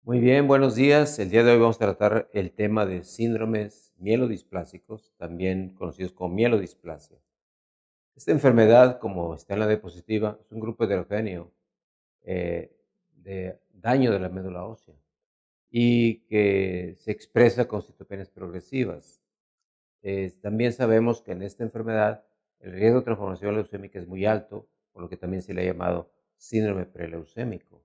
Muy bien, buenos días. El día de hoy vamos a tratar el tema de síndromes mielodisplásicos, también conocidos como mielodisplasia. Esta enfermedad, como está en la diapositiva, es un grupo heterogéneo de daño de la médula ósea y que se expresa con citopenias progresivas. También sabemos que en esta enfermedad el riesgo de transformación leucémica es muy alto, por lo que también se le ha llamado síndrome preleucémico.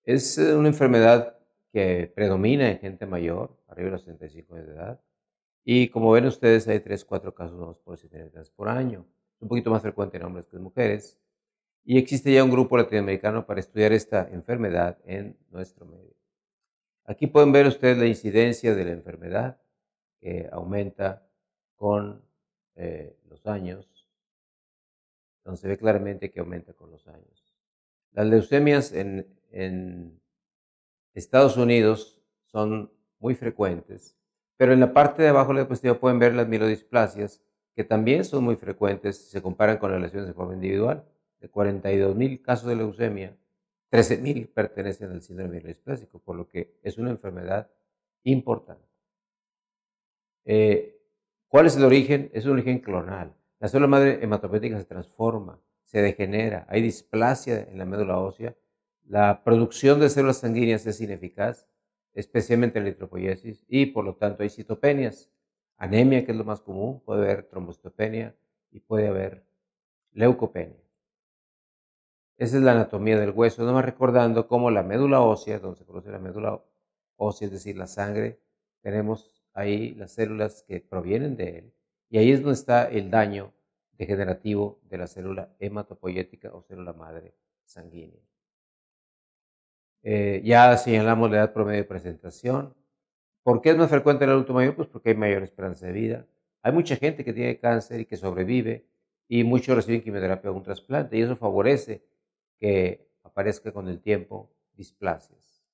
Es una enfermedad que predomina en gente mayor, arriba de los 65 años de edad, y como ven ustedes hay 3, 4 casos nuevos por 70 por año. Es un poquito más frecuente en hombres que en mujeres, y existe ya un grupo latinoamericano para estudiar esta enfermedad en nuestro medio. Aquí pueden ver ustedes la incidencia de la enfermedad, que aumenta con los años, donde se ve claramente que aumenta con los años. Las leucemias en Estados Unidos son muy frecuentes, pero en la parte de abajo de la diapositiva pueden ver las mielodisplasias, que también son muy frecuentes si se comparan con las lesiones de forma individual. De 42,000 casos de leucemia, 13,000 pertenecen al síndrome mielodisplásico, por lo que es una enfermedad importante. Eh, ¿Cuál es el origen? Es un origen clonal. La célula madre hematopoética se transforma, se degenera, hay displasia en la médula ósea, la producción de células sanguíneas es ineficaz, especialmente en la eritropoyesis, y por lo tanto hay citopenias, anemia, que es lo más común, puede haber trombocitopenia y puede haber leucopenia. Esa es la anatomía del hueso, nomás recordando cómo la médula ósea, donde se produce la médula ósea, es decir, la sangre, tenemos ahí las células que provienen de él, y ahí es donde está el daño degenerativo de la célula hematopoyética o célula madre sanguínea. Ya señalamos la edad promedio de presentación. ¿Por qué es más frecuente en el adulto mayor? Pues porque hay mayor esperanza de vida. Hay mucha gente que tiene cáncer y que sobrevive, y muchos reciben quimioterapia o un trasplante, y eso favorece que aparezca con el tiempo displasias.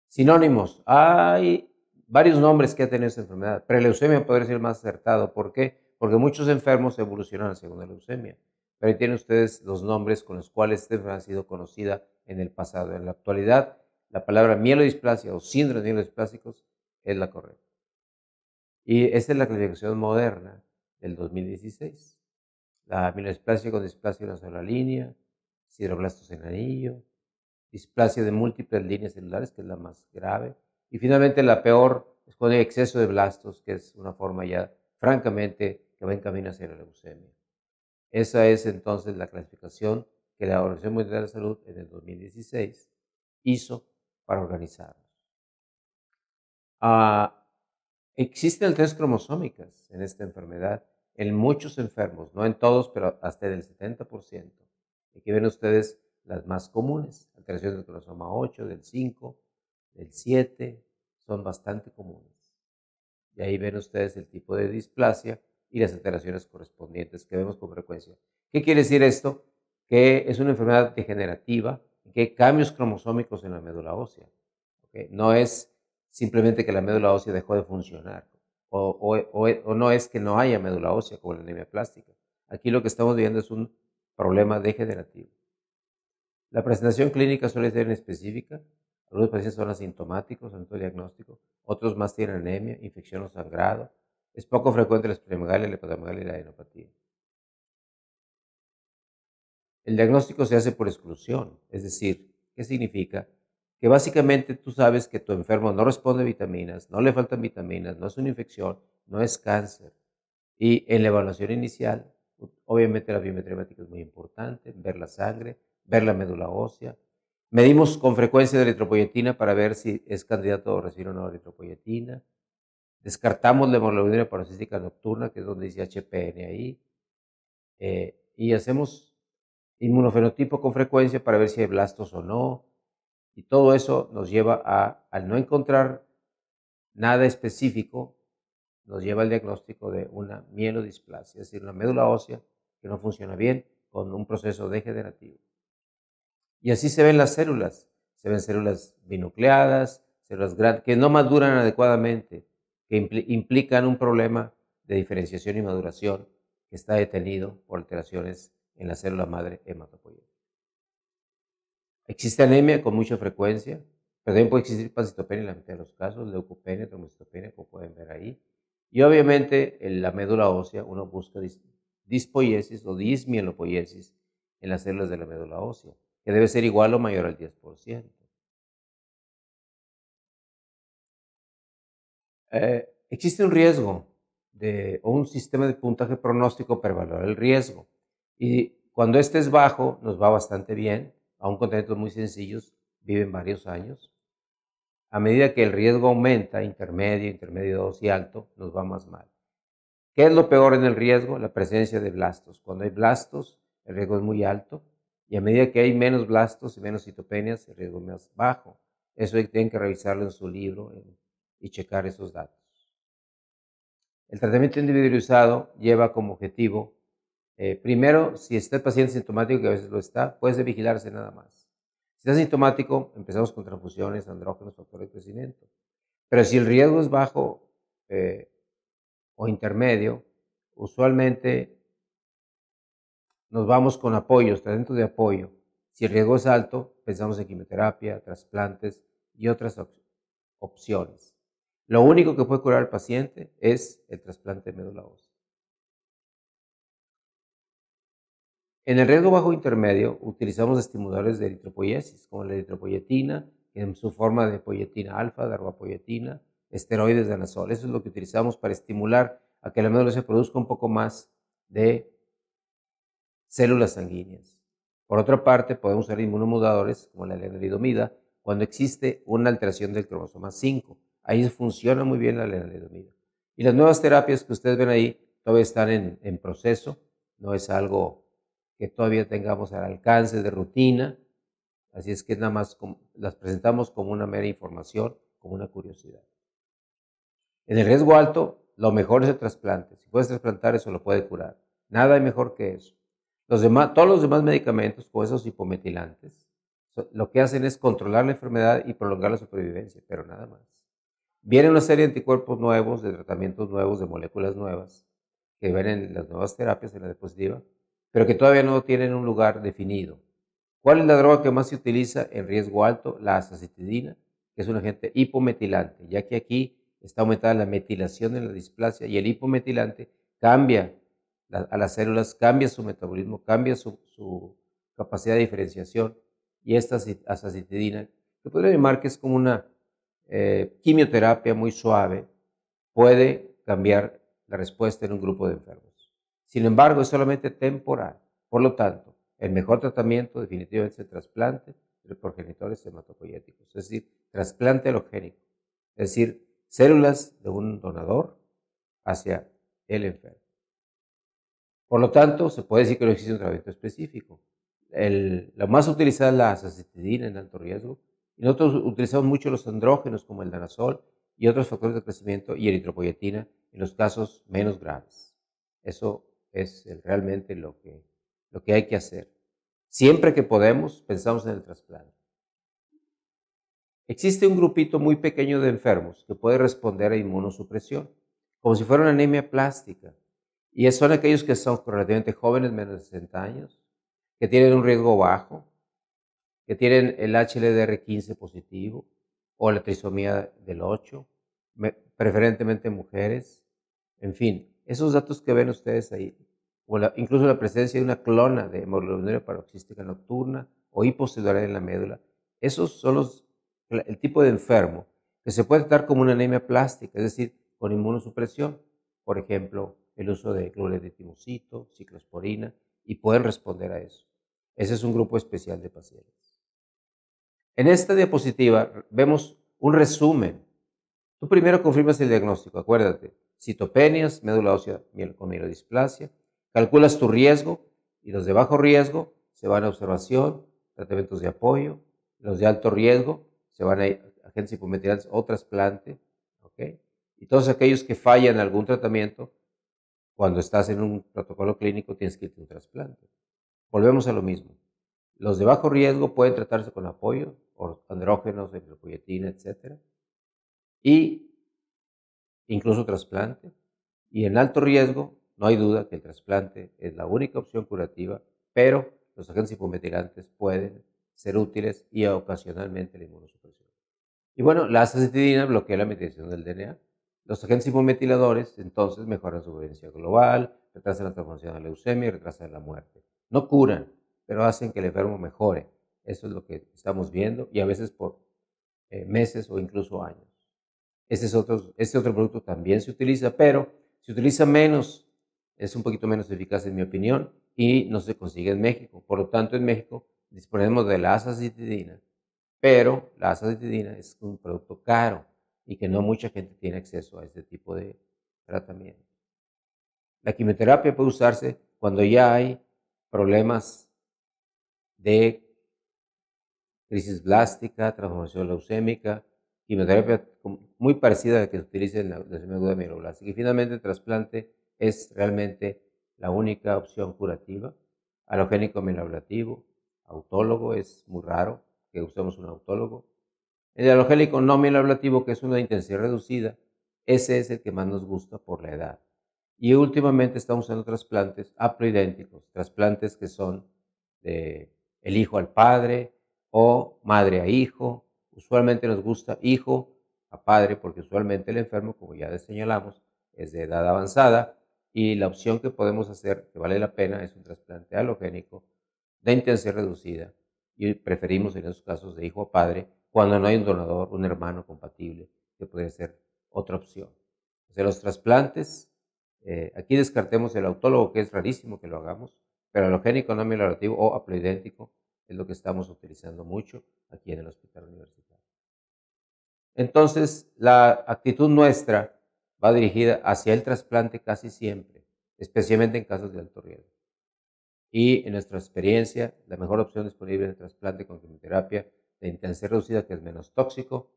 Sinónimos. Hay varios nombres que ha tenido esta enfermedad. Preleucemia podría ser el más acertado. ¿Por qué? Porque muchos enfermos evolucionan a segunda leucemia. Pero ahí tienen ustedes los nombres con los cuales esta enfermedad ha sido conocida en el pasado. En la actualidad, la palabra mielodisplasia o síndrome de mielodisplásicos es la correcta. Y esa es la clasificación moderna del 2016. La mielodisplasia con displasia de una sola línea, sideroblastos en anillo, displasia de múltiples líneas celulares, que es la más grave, y finalmente la peor es cuando hay exceso de blastos, que es una forma ya francamente que va en camino hacia la leucemia. Esa es entonces la clasificación que la Organización Mundial de la Salud en el 2016 hizo para organizarnos. Existen alteraciones cromosómicas en esta enfermedad, en muchos enfermos, no en todos, pero hasta en el 70%. Aquí ven ustedes las más comunes, alteraciones del cromosoma 8, del 5, del 7, son bastante comunes. Y ahí ven ustedes el tipo de displasia y las alteraciones correspondientes que vemos con frecuencia. ¿Qué quiere decir esto? Que es una enfermedad degenerativa, que hay cambios cromosómicos en la médula ósea. ¿Okay? No es simplemente que la médula ósea dejó de funcionar, o no es que no haya médula ósea como la anemia plástica. Aquí lo que estamos viendo es un problema degenerativo. La presentación clínica suele ser inespecífica. Algunos pacientes son asintomáticos en el diagnóstico, otros más tienen anemia, infección o sangrado. Es poco frecuente la esplenomegalia, la hepatomegalia y la adenopatía. El diagnóstico se hace por exclusión, es decir, ¿qué significa? Que básicamente tú sabes que tu enfermo no responde a vitaminas, no le faltan vitaminas, no es una infección, no es cáncer. Y en la evaluación inicial, obviamente la biometría hemática es muy importante, ver la sangre, ver la médula ósea. Medimos con frecuencia de eritropoyetina para ver si es candidato a recibir o no eritropoyetina. Descartamos la hemoglobina paroxística nocturna, que es donde dice HPN ahí. Y hacemos inmunofenotipo con frecuencia para ver si hay blastos o no. Y todo eso nos lleva al no encontrar nada específico, nos lleva al diagnóstico de una mielodisplasia, es decir, una médula ósea que no funciona bien con un proceso degenerativo. Y así se ven las células. Se ven células binucleadas, células grandes, que no maduran adecuadamente, que implican un problema de diferenciación y maduración que está detenido por alteraciones en la célula madre hematopoyética. Existe anemia con mucha frecuencia, pero también puede existir pancitopenia en la mitad de los casos, leucopenia, trombocitopenia, como pueden ver ahí. Y obviamente en la médula ósea uno busca dispoiesis o dismielopoiesis en las células de la médula ósea, que debe ser igual o mayor al 10%. Existe un riesgo o un sistema de puntaje pronóstico para evaluar el riesgo. Y cuando este es bajo, nos va bastante bien, aún con tratamientos muy sencillos, viven varios años. A medida que el riesgo aumenta, intermedio, intermedio 2 y alto, nos va más mal. ¿Qué es lo peor en el riesgo? La presencia de blastos. Cuando hay blastos, el riesgo es muy alto, y a medida que hay menos blastos y menos citopenias, el riesgo es más bajo. Eso tienen que revisarlo en su libro y checar esos datos. El tratamiento individualizado lleva como objetivo, primero, si está el paciente sintomático, que a veces lo está, puede vigilarse nada más. Si está sintomático, empezamos con transfusiones, andrógenos, factores de crecimiento. Pero si el riesgo es bajo o intermedio, usualmente nos vamos con apoyos, tratamientos de apoyo. Si el riesgo es alto, pensamos en quimioterapia, trasplantes y otras opciones. Lo único que puede curar al paciente es el trasplante de médula ósea. En el riesgo bajo intermedio utilizamos estimuladores de eritropoiesis, como la eritropoyetina, en su forma de poyetina alfa, darbepoetina, esteroides de anazol. Eso es lo que utilizamos para estimular a que la médula se produzca un poco más de células sanguíneas. Por otra parte, podemos usar inmunomoduladores, como la lenalidomida, cuando existe una alteración del cromosoma 5. Ahí funciona muy bien la lenalidomida. Y las nuevas terapias que ustedes ven ahí todavía están en proceso, no es algo que todavía tengamos al alcance de rutina, así es que nada más las presentamos como una mera información, como una curiosidad. En el riesgo alto, lo mejor es el trasplante. Si puedes trasplantar, eso lo puede curar. Nada hay mejor que eso. Todos los demás medicamentos, como esos hipometilantes, lo que hacen es controlar la enfermedad y prolongar la supervivencia, pero nada más. Viene una serie de anticuerpos nuevos, de tratamientos nuevos, de moléculas nuevas, que ven en las nuevas terapias, en la diapositiva, pero que todavía no tienen un lugar definido. ¿Cuál es la droga que más se utiliza en riesgo alto? La azacitidina, que es un agente hipometilante, ya que aquí está aumentada la metilación en la displasia y el hipometilante cambia a las células, cambia su metabolismo, cambia su capacidad de diferenciación, y esta azacitidina, que podría llamar que es como una quimioterapia muy suave, puede cambiar la respuesta en un grupo de enfermos. Sin embargo, es solamente temporal. Por lo tanto, el mejor tratamiento definitivamente es el trasplante de progenitores hematopoyéticos, es decir, trasplante alogénico, es decir, células de un donador hacia el enfermo. Por lo tanto, se puede decir que no existe un tratamiento específico. La más utilizada es la azacitidina en alto riesgo, y nosotros utilizamos mucho los andrógenos como el danazol y otros factores de crecimiento y eritropoyetina en los casos menos graves. Eso es realmente lo que hay que hacer. Siempre que podemos, pensamos en el trasplante. Existe un grupito muy pequeño de enfermos que puede responder a inmunosupresión, como si fuera una anemia plástica. Y son aquellos que son relativamente jóvenes, menos de 60 años, que tienen un riesgo bajo, que tienen el HLDR15 positivo o la trisomía del 8, preferentemente mujeres. En fin, esos datos que ven ustedes ahí, o incluso la presencia de una clona de hemoglobinuria paroxística nocturna o hipocelularidad en la médula, esos son el tipo de enfermo que se puede tratar como una anemia plástica, es decir, con inmunosupresión, por ejemplo, el uso de cloretimusito, ciclosporina, y pueden responder a eso. Ese es un grupo especial de pacientes. En esta diapositiva vemos un resumen. Tú primero confirmas el diagnóstico, acuérdate, citopenias, médula ósea con mielodisplasia, calculas tu riesgo, y los de bajo riesgo se van a observación, tratamientos de apoyo, los de alto riesgo se van a agentes hipometilantes o trasplante, ¿ok? Y todos aquellos que fallan algún tratamiento, cuando estás en un protocolo clínico tienes que irte a un trasplante. Volvemos a lo mismo. Los de bajo riesgo pueden tratarse con apoyo, o andrógenos, eritropoyetina, etc. Y incluso trasplante. Y en alto riesgo, no hay duda que el trasplante es la única opción curativa, pero los agentes hipometilantes pueden ser útiles y ocasionalmente la inmunosupresión. Y bueno, la azacitidina bloquea la metilación del DNA. Los agentes hipometiladores, entonces, mejoran su supervivencia global, retrasan la transformación de la leucemia y retrasan la muerte. No curan, pero hacen que el enfermo mejore. Eso es lo que estamos viendo, y a veces por meses o incluso años. Este otro producto también se utiliza, pero se utiliza menos, es un poquito menos eficaz en mi opinión, y no se consigue en México. Por lo tanto, en México disponemos de la azacitidina, pero la azacitidina es un producto caro y que no mucha gente tiene acceso a este tipo de tratamiento. La quimioterapia puede usarse cuando ya hay problemas de crisis blástica, transformación leucémica, quimioterapia muy parecida a la que se utiliza en la leucemia aguda mieloblástica. Y finalmente el trasplante es realmente la única opción curativa. Alogénico mieloablativo, autólogo, es muy raro que usemos un autólogo. El alogénico no mieloablativo, que es una intensidad reducida, ese es el que más nos gusta por la edad. Y últimamente estamos usando trasplantes haploidénticos, trasplantes que son de el hijo al padre o madre a hijo. Usualmente nos gusta hijo a padre porque usualmente el enfermo, como ya señalamos, es de edad avanzada, y la opción que podemos hacer, que vale la pena, es un trasplante halogénico de intensidad reducida, y preferimos en esos casos de hijo a padre cuando no hay un donador, un hermano compatible, que puede ser otra opción. O sea, los trasplantes, aquí descartemos el autólogo, que es rarísimo que lo hagamos, pero halogénico no mielorelativo o haploidéntico es lo que estamos utilizando mucho aquí en el hospital universitario. Entonces, la actitud nuestra va dirigida hacia el trasplante casi siempre, especialmente en casos de alto riesgo. Y en nuestra experiencia, la mejor opción disponible es el trasplante con quimioterapia de intensidad reducida, que es menos tóxico.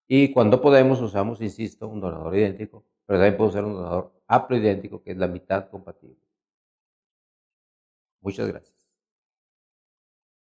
Y cuando podemos, usamos, insisto, un donador idéntico, pero también podemos usar un donador haploidéntico, que es la mitad compatible. Muchas gracias.